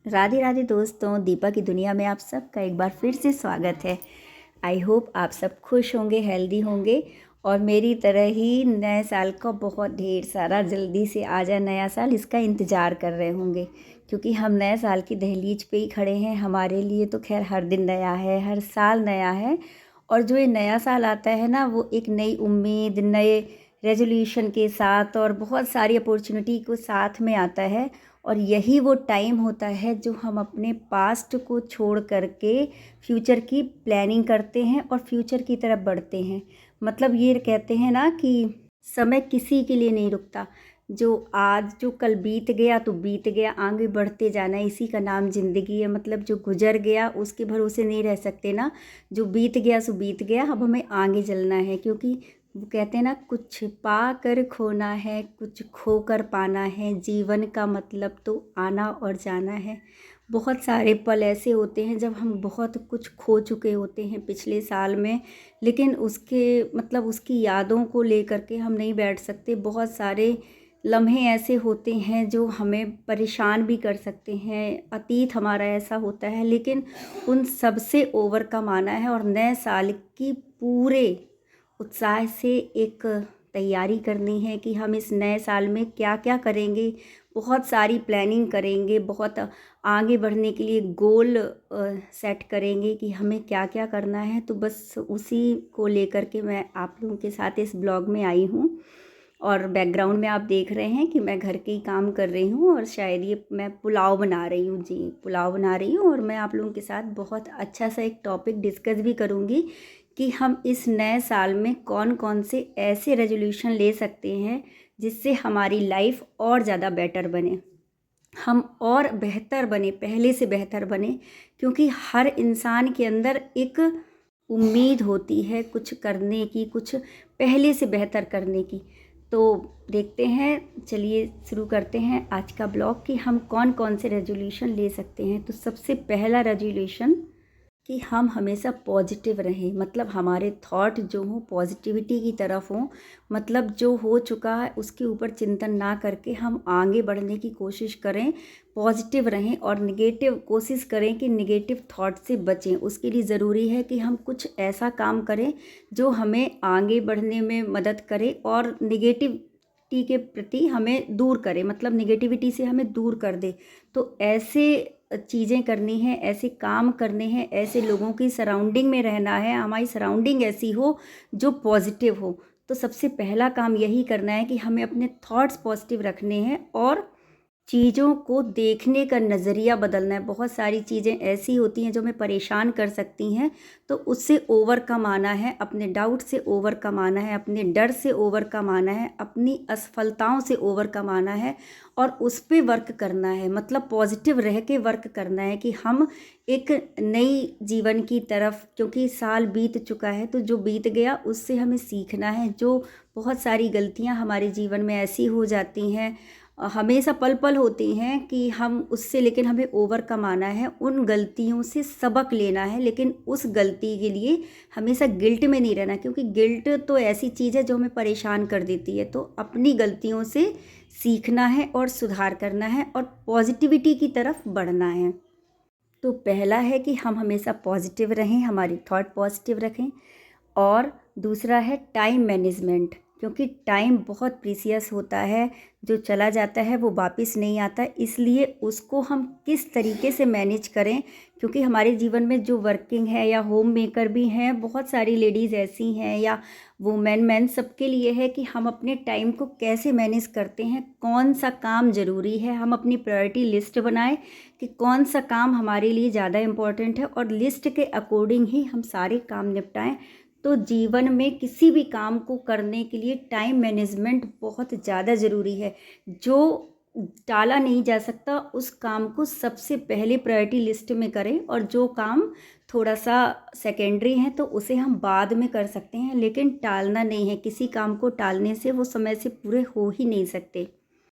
राधे राधे दोस्तों, दीपा की दुनिया में आप सबका एक बार फिर से स्वागत है। आई होप आप सब खुश होंगे, हेल्दी होंगे और मेरी तरह ही नए साल का बहुत ढेर सारा जल्दी से आ जाए नया साल, इसका इंतज़ार कर रहे होंगे। क्योंकि हम नए साल की दहलीज पे ही खड़े हैं। हमारे लिए तो खैर हर दिन नया है, हर साल नया है। और जो ये नया साल आता है ना, वो एक नई उम्मीद, नए रेजोल्यूशन के साथ और बहुत सारी अपॉर्चुनिटी को साथ में आता है। और यही वो टाइम होता है जो हम अपने पास्ट को छोड़ करके फ्यूचर की प्लानिंग करते हैं और फ्यूचर की तरफ बढ़ते हैं। मतलब ये कहते हैं ना कि समय किसी के लिए नहीं रुकता। जो कल बीत गया तो बीत गया, आगे बढ़ते जाना, इसी का नाम ज़िंदगी है। मतलब जो गुजर गया उसके भरोसे नहीं रह सकते ना। जो बीत गया सो बीत गया, अब हमें आगे चलना है। क्योंकि वो कहते हैं ना, कुछ पा कर खोना है, कुछ खो कर पाना है। जीवन का मतलब तो आना और जाना है। बहुत सारे पल ऐसे होते हैं जब हम बहुत कुछ खो चुके होते हैं पिछले साल में, लेकिन उसकी यादों को लेकर के हम नहीं बैठ सकते। बहुत सारे लम्हे ऐसे होते हैं जो हमें परेशान भी कर सकते हैं। अतीत हमारा ऐसा होता है, लेकिन उन सब से ओवरकम आना है और नए साल की पूरे उत्साह से एक तैयारी करनी है कि हम इस नए साल में क्या क्या करेंगे। बहुत सारी प्लानिंग करेंगे, बहुत आगे बढ़ने के लिए गोल सेट करेंगे कि हमें क्या क्या करना है। तो बस उसी को लेकर के मैं आप लोगों के साथ इस ब्लॉग में आई हूँ। और बैकग्राउंड में आप देख रहे हैं कि मैं घर के ही काम कर रही हूँ और शायद ये मैं पुलाव बना रही हूँ। जी, पुलाव बना रही हूँ। और मैं आप लोगों के साथ बहुत अच्छा सा एक टॉपिक डिस्कस भी करूँगी कि हम इस नए साल में कौन कौन से ऐसे रेजोल्यूशन ले सकते हैं जिससे हमारी लाइफ और ज़्यादा बेटर बने, हम और बेहतर बने, पहले से बेहतर बने। क्योंकि हर इंसान के अंदर एक उम्मीद होती है कुछ करने की, कुछ पहले से बेहतर करने की। तो देखते हैं, चलिए शुरू करते हैं आज का ब्लॉग कि हम कौन कौन से रेजोल्यूशन ले सकते हैं। तो सबसे पहला रेजोल्यूशन कि हम हमेशा पॉजिटिव रहें। मतलब हमारे थॉट जो हों पॉजिटिविटी की तरफ हों। मतलब जो हो चुका है उसके ऊपर चिंतन ना करके हम आगे बढ़ने की कोशिश करें, पॉजिटिव रहें और कोशिश करें कि निगेटिव थॉट से बचें। उसके लिए ज़रूरी है कि हम कुछ ऐसा काम करें जो हमें आगे बढ़ने में मदद करे और निगेटिविटी के प्रति हमें दूर करे, मतलब निगेटिविटी से हमें दूर कर दे। तो ऐसे चीज़ें करनी है, ऐसे काम करने हैं, ऐसे लोगों की सराउंडिंग में रहना है, हमारी सराउंडिंग ऐसी हो जो पॉजिटिव हो। तो सबसे पहला काम यही करना है कि हमें अपने थॉट्स पॉजिटिव रखने हैं और चीज़ों को देखने का नज़रिया बदलना है। बहुत सारी चीज़ें ऐसी होती हैं जो हमें परेशान कर सकती हैं, तो उससे ओवरकम आना है, अपने डाउट से ओवरकम आना है, अपने डर से ओवरकम आना है, अपनी असफलताओं से ओवरकम आना है और उस पर वर्क करना है। मतलब पॉजिटिव रह के वर्क करना है कि हम एक नई जीवन की तरफ, क्योंकि साल बीत चुका है तो जो बीत गया उससे हमें सीखना है। जो बहुत सारी गलतियाँ हमारे जीवन में ऐसी हो जाती हैं, हमेशा पल पल होती हैं कि हम उससे, लेकिन हमें ओवरकम आना है, उन गलतियों से सबक लेना है। लेकिन उस गलती के लिए हमेशा गिल्ट में नहीं रहना, क्योंकि गिल्ट तो ऐसी चीज़ है जो हमें परेशान कर देती है। तो अपनी गलतियों से सीखना है और सुधार करना है और पॉजिटिविटी की तरफ बढ़ना है। तो पहला है कि हम हमेशा पॉजिटिव रहें, हमारी थॉट पॉजिटिव रखें। और दूसरा है टाइम मैनेजमेंट, क्योंकि टाइम बहुत प्रीसियस होता है, जो चला जाता है वो वापस नहीं आता। इसलिए उसको हम किस तरीके से मैनेज करें, क्योंकि हमारे जीवन में जो वर्किंग है या होम मेकर भी हैं, बहुत सारी लेडीज़ ऐसी हैं या मैन सबके लिए है कि हम अपने टाइम को कैसे मैनेज करते हैं, कौन सा काम ज़रूरी है। हम अपनी प्रायोरिटी लिस्ट बनाएं कि कौन सा काम हमारे लिए ज़्यादा इम्पोर्टेंट है और लिस्ट के अकॉर्डिंग ही हम सारे काम निपटाएं। तो जीवन में किसी भी काम को करने के लिए टाइम मैनेजमेंट बहुत ज़्यादा ज़रूरी है। जो टाला नहीं जा सकता उस काम को सबसे पहले प्रायोरिटी लिस्ट में करें, और जो काम थोड़ा सा सेकेंडरी है तो उसे हम बाद में कर सकते हैं, लेकिन टालना नहीं है। किसी काम को टालने से वो समय से पूरे हो ही नहीं सकते।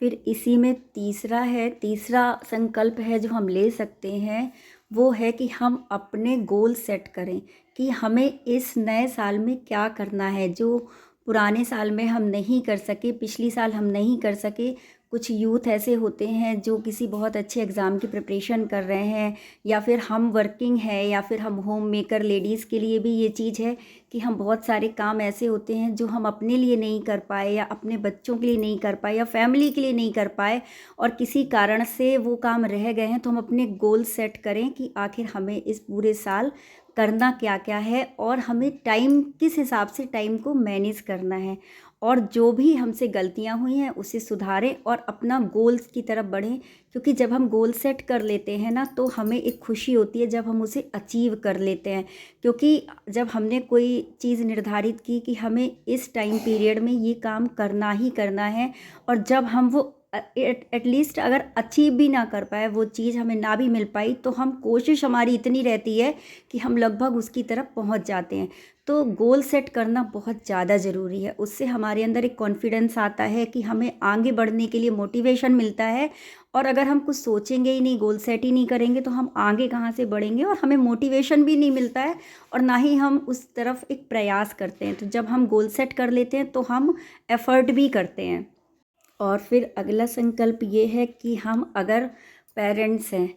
फिर इसी में तीसरा संकल्प है जो हम ले सकते हैं, वो है कि हम अपने गोल सेट करें कि हमें इस नए साल में क्या करना है। जो पुराने साल में हम नहीं कर सके, पिछली साल हम नहीं कर सके। कुछ यूथ ऐसे होते हैं जो किसी बहुत अच्छे एग्ज़ाम की प्रिपरेशन कर रहे हैं, या फिर हम वर्किंग है, या फिर हम होम मेकर लेडीज़ के लिए भी ये चीज़ है कि हम बहुत सारे काम ऐसे होते हैं जो हम अपने लिए नहीं कर पाए, या अपने बच्चों के लिए नहीं कर पाए, या फैमिली के लिए नहीं कर पाए, और किसी कारण से वो काम रह गए हैं। तो हम अपने गोल सेट करें कि आखिर हमें इस पूरे साल करना क्या क्या है, और हमें टाइम किस हिसाब से टाइम को मैनेज करना है, और जो भी हमसे गलतियां हुई हैं उसे सुधारें और अपना गोल्स की तरफ बढ़ें। क्योंकि जब हम गोल सेट कर लेते हैं ना, तो हमें एक खुशी होती है जब हम उसे अचीव कर लेते हैं। क्योंकि जब हमने कोई चीज़ निर्धारित की कि हमें इस टाइम पीरियड में ये काम करना ही करना है, और जब हम वो एटलीस्ट अगर अचीव भी ना कर पाए, वो चीज़ हमें ना भी मिल पाई, तो हम कोशिश हमारी इतनी रहती है कि हम लगभग उसकी तरफ पहुंच जाते हैं। तो गोल सेट करना बहुत ज़्यादा ज़रूरी है। उससे हमारे अंदर एक कॉन्फिडेंस आता है कि हमें आगे बढ़ने के लिए मोटिवेशन मिलता है। और अगर हम कुछ सोचेंगे ही नहीं, गोल सेट ही नहीं करेंगे, तो हम आगे कहाँ से बढ़ेंगे, और हमें मोटिवेशन भी नहीं मिलता है, और ना ही हम उस तरफ एक प्रयास करते हैं। तो जब हम गोल सेट कर लेते हैं तो हम एफ़र्ट भी करते हैं। और फिर अगला संकल्प ये है कि हम अगर पेरेंट्स हैं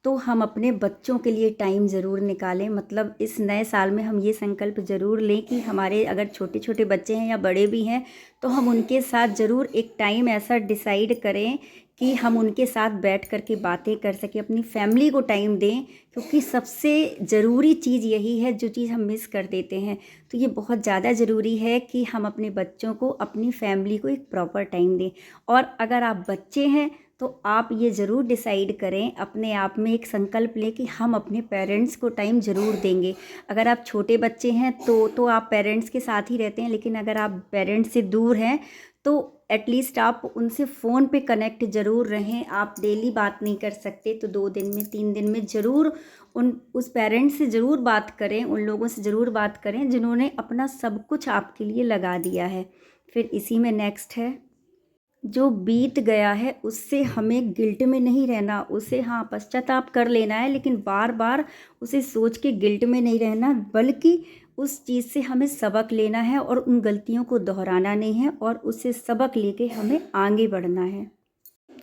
तो हम अपने बच्चों के लिए टाइम ज़रूर निकालें। मतलब इस नए साल में हम ये संकल्प ज़रूर लें कि हमारे अगर छोटे छोटे बच्चे हैं या बड़े भी हैं, तो हम उनके साथ ज़रूर एक टाइम ऐसा डिसाइड करें कि हम उनके साथ बैठ कर के बातें कर सकें, अपनी फैमिली को टाइम दें। क्योंकि सबसे ज़रूरी चीज़ यही है जो चीज़ हम मिस कर देते हैं। तो ये बहुत ज़्यादा ज़रूरी है कि हम अपने बच्चों को, अपनी फैमिली को एक प्रॉपर टाइम दें। और अगर आप बच्चे हैं तो आप ये ज़रूर डिसाइड करें, अपने आप में एक संकल्प लें कि हम अपने पेरेंट्स को टाइम ज़रूर देंगे। अगर आप छोटे बच्चे हैं तो आप पेरेंट्स के साथ ही रहते हैं, लेकिन अगर आप पेरेंट्स से दूर हैं तो एटलीस्ट आप उनसे फ़ोन पे कनेक्ट ज़रूर रहें। आप डेली बात नहीं कर सकते तो 2 दिन में, 3 दिन में ज़रूर उस पेरेंट्स से ज़रूर बात करें, उन लोगों से ज़रूर बात करें जिन्होंने अपना सब कुछ आपके लिए लगा दिया है। फिर इसी में नेक्स्ट है, जो बीत गया है उससे हमें गिल्ट में नहीं रहना। उसे हाँ, पश्चाताप कर लेना है, लेकिन बार बार उसे सोच के गिल्ट में नहीं रहना, बल्कि उस चीज़ से हमें सबक लेना है और उन गलतियों को दोहराना नहीं है, और उससे सबक लेके हमें आगे बढ़ना है।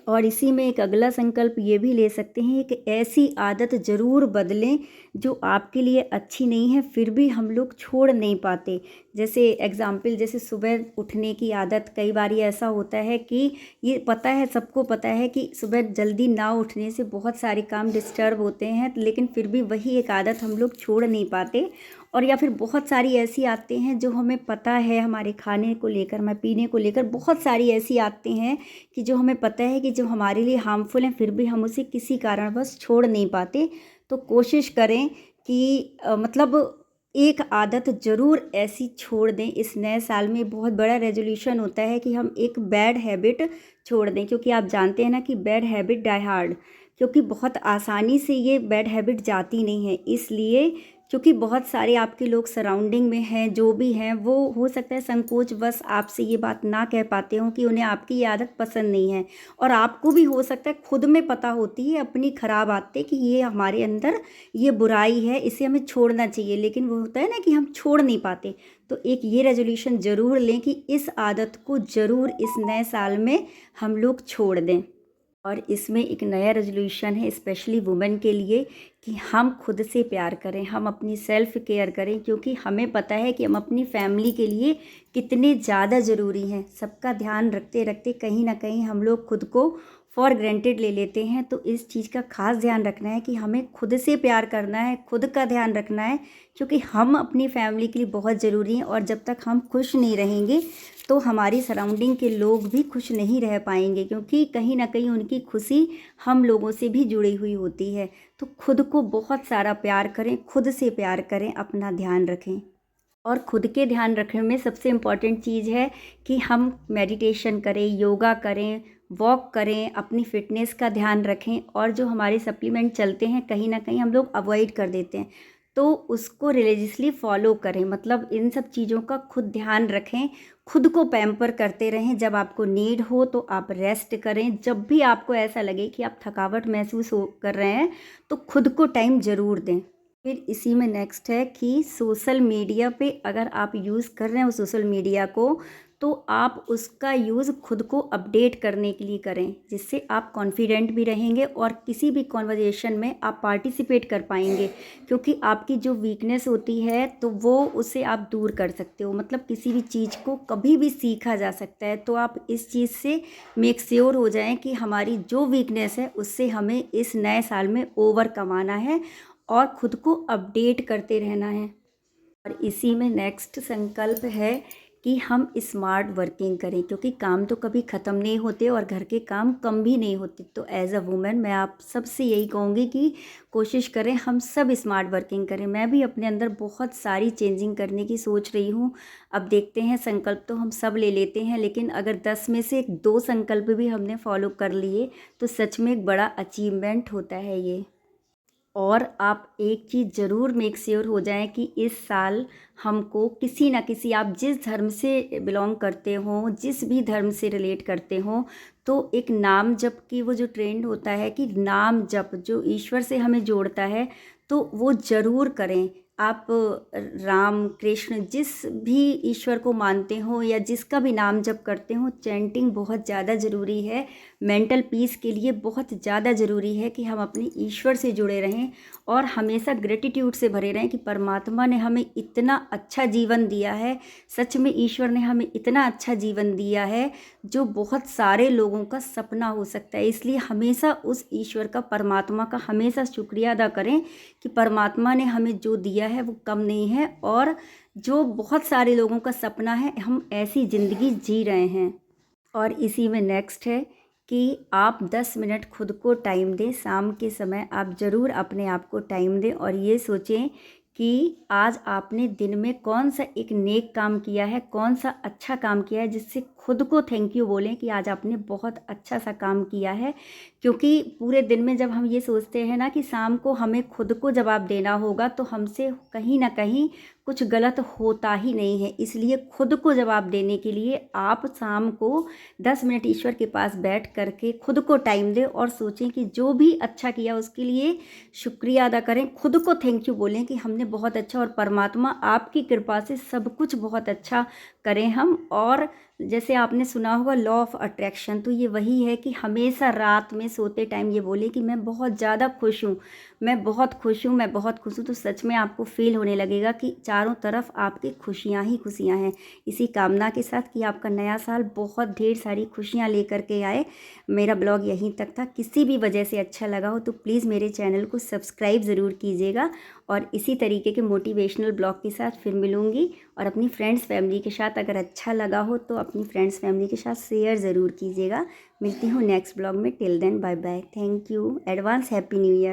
और इसी में एक अगला संकल्प ये भी ले सकते हैं कि ऐसी आदत ज़रूर बदलें जो आपके लिए अच्छी नहीं है, फिर भी हम लोग छोड़ नहीं पाते। जैसे एग्ज़ाम्पल, जैसे सुबह उठने की आदत। कई बार ये ऐसा होता है कि ये पता है, सबको पता है कि सुबह जल्दी ना उठने से बहुत सारे काम डिस्टर्ब होते हैं, लेकिन फिर भी वही एक आदत हम लोग छोड़ नहीं पाते। और या फिर बहुत सारी ऐसी आदतें हैं जो हमें पता है, हमारे खाने को लेकर, मैं पीने को लेकर, बहुत सारी ऐसी आदतें हैं कि जो हमें पता है कि जो हमारे लिए हार्मफुल हैं, फिर भी हम उसे किसी कारणवश छोड़ नहीं पाते। तो कोशिश करें कि मतलब एक आदत ज़रूर ऐसी छोड़ दें इस नए साल में। बहुत बड़ा रेजोल्यूशन होता है कि हम एक बैड हैबिट छोड़ दें, क्योंकि आप जानते हैं ना कि बैड हैबिट डाई हार्ड, क्योंकि बहुत आसानी से ये बैड हैबिट जाती नहीं है। इसलिए क्योंकि बहुत सारे आपके लोग सराउंडिंग में हैं, जो भी हैं, वो हो सकता है संकोच बस आपसे ये बात ना कह पाते हों कि उन्हें आपकी ये आदत पसंद नहीं है। और आपको भी हो सकता है खुद में पता होती है अपनी ख़राब आदतें कि ये हमारे अंदर ये बुराई है, इसे हमें छोड़ना चाहिए, लेकिन वो होता है ना कि हम छोड़ नहीं पाते। तो एक ये रेजोल्यूशन ज़रूर लें कि इस आदत को ज़रूर इस नए साल में हम लोग छोड़ दें। और इसमें एक नया रेजोल्यूशन है स्पेशली वुमेन के लिए कि हम खुद से प्यार करें, हम अपनी सेल्फ़ केयर करें, क्योंकि हमें पता है कि हम अपनी फैमिली के लिए कितने ज़्यादा ज़रूरी हैं। सबका ध्यान रखते रखते कहीं ना कहीं हम लोग खुद को फॉर ग्रांटेड ले लेते हैं। तो इस चीज़ का खास ध्यान रखना है कि हमें खुद से प्यार करना है, खुद का ध्यान रखना है, क्योंकि हम अपनी फैमिली के लिए बहुत ज़रूरी हैं। और जब तक हम खुश नहीं रहेंगे तो हमारी सराउंडिंग के लोग भी खुश नहीं रह पाएंगे, क्योंकि कहीं ना कहीं उनकी खुशी हम लोगों से भी जुड़ी हुई होती है। तो खुद को बहुत सारा प्यार करें, खुद से प्यार करें, अपना ध्यान रखें। और खुद के ध्यान रखने में सबसे इम्पॉर्टेंट चीज़ है कि हम मेडिटेशन करें, योगा करें, वॉक करें, अपनी फ़िटनेस का ध्यान रखें। और जो हमारे सप्लीमेंट चलते हैं कहीं ना कहीं हम लोग अवॉइड कर देते हैं, तो उसको रिलीजियसली फॉलो करें। मतलब इन सब चीज़ों का खुद ध्यान रखें, खुद को पैम्पर करते रहें। जब आपको नीड हो तो आप रेस्ट करें। जब भी आपको ऐसा लगे कि आप थकावट महसूस कर रहे हैं तो खुद को टाइम ज़रूर दें। फिर इसी में नेक्स्ट है कि सोशल मीडिया पे अगर आप यूज़ कर रहे हो सोशल मीडिया को, तो आप उसका यूज़ खुद को अपडेट करने के लिए करें, जिससे आप कॉन्फिडेंट भी रहेंगे और किसी भी कॉन्वर्जेशन में आप पार्टिसिपेट कर पाएंगे। क्योंकि आपकी जो वीकनेस होती है तो वो उसे आप दूर कर सकते हो, मतलब किसी भी चीज़ को कभी भी सीखा जा सकता है। तो आप इस चीज़ से मेक श्योर हो जाएं कि हमारी जो वीकनेस है उससे हमें इस नए साल में ओवरकम आना है और ख़ुद को अपडेट करते रहना है। और इसी में नेक्स्ट संकल्प है कि हम स्मार्ट वर्किंग करें, क्योंकि काम तो कभी ख़त्म नहीं होते और घर के काम कम भी नहीं होते। तो एज अ वुमेन मैं आप सबसे यही कहूँगी कि कोशिश करें हम सब स्मार्ट वर्किंग करें। मैं भी अपने अंदर बहुत सारी चेंजिंग करने की सोच रही हूँ। अब देखते हैं, संकल्प तो हम सब ले लेते हैं, लेकिन अगर 10 में से 2 संकल्प भी हमने फॉलो कर लिए तो सच में एक बड़ा अचीवमेंट होता है ये। और आप एक चीज़ ज़रूर मेक श्योर हो जाएं कि इस साल हमको किसी ना किसी, आप जिस धर्म से बिलोंग करते हो, जिस भी धर्म से रिलेट करते हो, तो एक नाम जप की वो जो ट्रेंड होता है कि नाम जप जो ईश्वर से हमें जोड़ता है, तो वो ज़रूर करें। आप राम कृष्ण जिस भी ईश्वर को मानते हो या जिसका भी नाम जप करते हो, चैंटिंग बहुत ज़्यादा ज़रूरी है। मेंटल पीस के लिए बहुत ज़्यादा ज़रूरी है कि हम अपने ईश्वर से जुड़े रहें और हमेशा ग्रेटिट्यूड से भरे रहें कि परमात्मा ने हमें इतना अच्छा जीवन दिया है। सच में ईश्वर ने हमें इतना अच्छा जीवन दिया है जो बहुत सारे लोगों का सपना हो सकता है। इसलिए हमेशा उस ईश्वर का, परमात्मा का हमेशा शुक्रिया अदा करें कि परमात्मा ने हमें जो दिया है वो कम नहीं है और जो बहुत सारे लोगों का सपना है, हम ऐसी ज़िंदगी जी रहे हैं। और इसी में नेक्स्ट है कि आप 10 मिनट खुद को टाइम दें। शाम के समय आप ज़रूर अपने आप को टाइम दें और ये सोचें कि आज आपने दिन में कौन सा एक नेक काम किया है, कौन सा अच्छा काम किया है, जिससे खुद को थैंक यू बोलें कि आज आपने बहुत अच्छा सा काम किया है। क्योंकि पूरे दिन में जब हम ये सोचते हैं ना कि शाम को हमें खुद को जवाब देना होगा, तो हमसे कहीं ना कहीं कुछ गलत होता ही नहीं है। इसलिए खुद को जवाब देने के लिए आप शाम को 10 मिनट ईश्वर के पास बैठ करके खुद को टाइम दें और सोचें कि जो भी अच्छा किया उसके लिए शुक्रिया अदा करें, खुद को थैंक यू बोलें कि हमने बहुत अच्छा, और परमात्मा आपकी कृपा से सब कुछ बहुत अच्छा करें हम। और जैसे आपने सुना होगा लॉ ऑफ अट्रैक्शन, तो ये वही है कि हमेशा रात में सोते टाइम ये बोले कि मैं बहुत ज़्यादा खुश हूँ, मैं बहुत खुश हूँ, मैं बहुत खुश हूँ। तो सच में आपको फील होने लगेगा कि चारों तरफ आपकी खुशियाँ ही खुशियाँ हैं। इसी कामना के साथ कि आपका नया साल बहुत ढेर सारी खुशियाँ लेकर के आए। मेरा ब्लॉग यहीं तक था। किसी भी वजह से अच्छा लगा हो तो प्लीज़ मेरे चैनल को सब्सक्राइब ज़रूर कीजिएगा और इसी तरीके के मोटिवेशनल ब्लॉग के साथ फिर मिलूँगी। और अपनी फ्रेंड्स फैमिली के साथ अगर अच्छा लगा हो तो अपनी फ्रेंड्स फैमिली के साथ शेयर ज़रूर कीजिएगा। मिलती हूँ नेक्स्ट ब्लॉग में। Till then bye bye, thank you, advance happy new year.